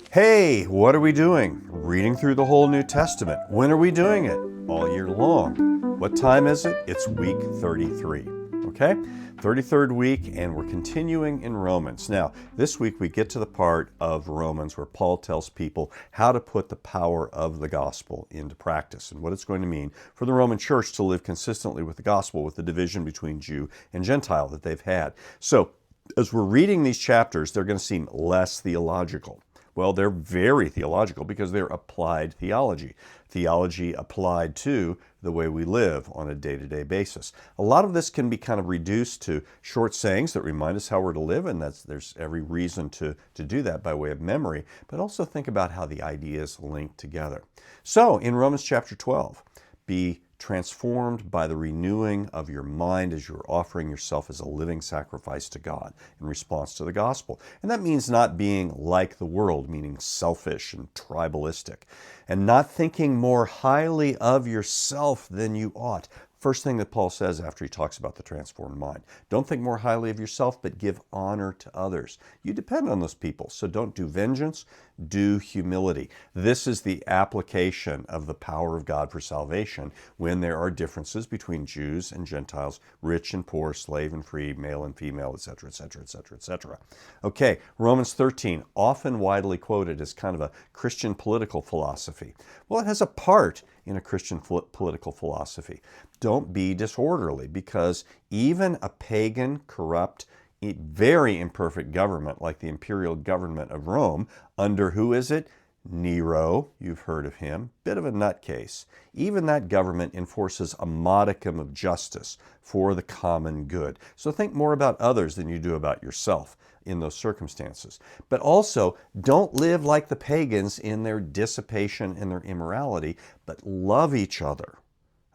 Hey, what are we doing? Reading through the whole New Testament. When are we doing it? All year long. What time is it? It's week 33. Okay? 33rd week, and we're continuing in Romans. Now, this week we get to the part of Romans where Paul tells people how to put the power of the gospel into practice and what it's going to mean for the Roman church to live consistently with the gospel, with the division between Jew and Gentile that they've had. So, as we're reading these chapters, they're going to seem less theological. Well, they're very theological because they're applied theology. Theology applied to the way we live on a day-to-day basis. A lot of this can be kind of reduced to short sayings that remind us how we're to live, and there's every reason to do that by way of memory, but also think about how the ideas link together. So, in Romans chapter 12, be transformed by the renewing of your mind as you're offering yourself as a living sacrifice to God in response to the gospel. And that means not being like the world, meaning selfish and tribalistic, and not thinking more highly of yourself than you ought. First thing that Paul says after he talks about the transformed mind. Don't think more highly of yourself, but give honor to others. You depend on those people, so don't do vengeance, do humility. This is the application of the power of God for salvation when there are differences between Jews and Gentiles, rich and poor, slave and free, male and female, etc., etc., etc., etc. Okay, Romans 13, often widely quoted as kind of a Christian political philosophy. Well, it has a part in a Christian political philosophy. Don't be disorderly, because even a pagan, corrupt, very imperfect government like the imperial government of Rome, under who is it? Nero, you've heard of him, bit of a nutcase. Even that government enforces a modicum of justice for the common good. So think more about others than you do about yourself in those circumstances. But also, don't live like the pagans in their dissipation and their immorality, but love each other.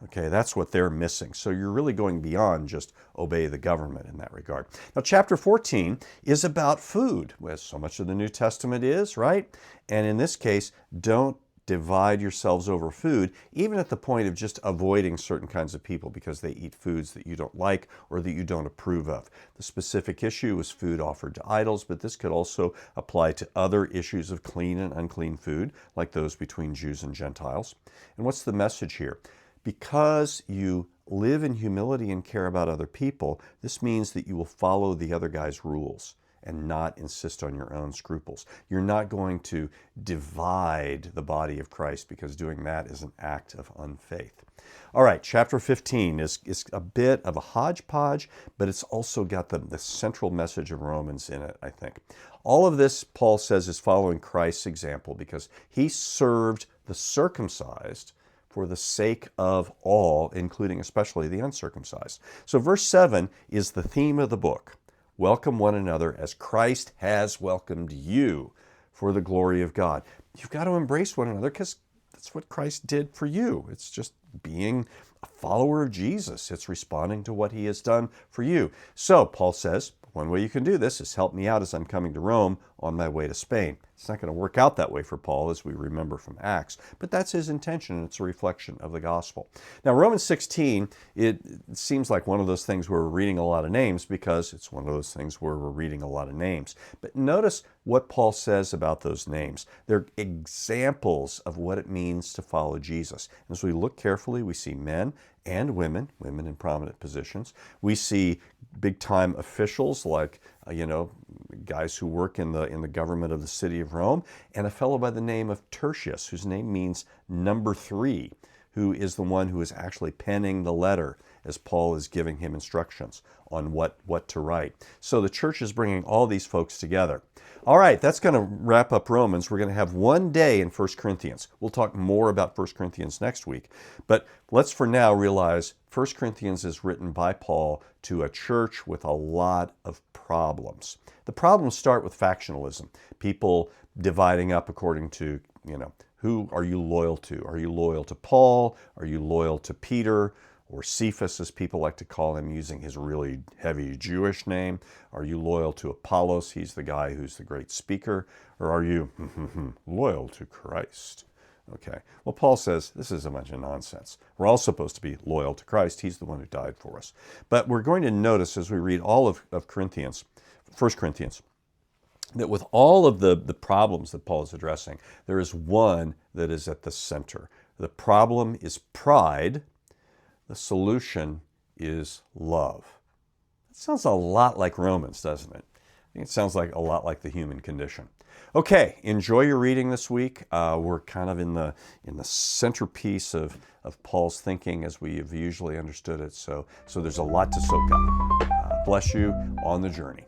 Okay, that's what they're missing. So you're really going beyond just obey the government in that regard. Now, chapter 14 is about food, as so much of the New Testament is, right? And in this case, don't divide yourselves over food, even at the point of just avoiding certain kinds of people because they eat foods that you don't like or that you don't approve of. The specific issue is food offered to idols, but this could also apply to other issues of clean and unclean food, like those between Jews and Gentiles. And what's the message here? Because you live in humility and care about other people, this means that you will follow the other guy's rules and not insist on your own scruples. You're not going to divide the body of Christ, because doing that is an act of unfaith. All right, chapter 15 is a bit of a hodgepodge, but it's also got the central message of Romans in it, I think. All of this, Paul says, is following Christ's example, because he served the circumcised for the sake of all, including especially the uncircumcised. So verse 7 is the theme of the book. Welcome one another as Christ has welcomed you for the glory of God. You've got to embrace one another because that's what Christ did for you. It's just being a follower of Jesus. It's responding to what he has done for you. So Paul says, one way you can do this is help me out as I'm coming to Rome on my way to Spain. It's not going to work out that way for Paul, as we remember from Acts, but that's his intention, and it's a reflection of the gospel. Now, Romans 16, it seems like one of those things where we're reading a lot of names, because it's one of those things where we're reading a lot of names. But notice what Paul says about those names. They're examples of what it means to follow Jesus. As we look carefully, we see men and women in prominent positions. We see big-time officials like, guys who work in the government of the city of Rome, and a fellow by the name of Tertius, whose name means number 3, who is the one who is actually penning the letter as Paul is giving him instructions on what to write. So the church is bringing all these folks together. All right, that's going to wrap up Romans. We're going to have one day in 1 Corinthians. We'll talk more about 1 Corinthians next week. But let's for now realize 1 Corinthians is written by Paul to a church with a lot of problems. The problems start with factionalism. People dividing up according to, who are you loyal to? Are you loyal to Paul? Are you loyal to Peter? Or Cephas, as people like to call him, using his really heavy Jewish name? Are you loyal to Apollos? He's the guy who's the great speaker. Or are you loyal to Christ? Okay. Well, Paul says this is a bunch of nonsense. We're all supposed to be loyal to Christ. He's the one who died for us. But we're going to notice as we read all of Corinthians, 1 Corinthians, that with all of the problems that Paul is addressing, there is one that is at the center. The problem is pride. The solution is love. It sounds a lot like Romans, doesn't it? I think it sounds like a lot like the human condition. Okay, enjoy your reading this week. We're kind of in the centerpiece of Paul's thinking as we have usually understood it. So there's a lot to soak up. Bless you on the journey.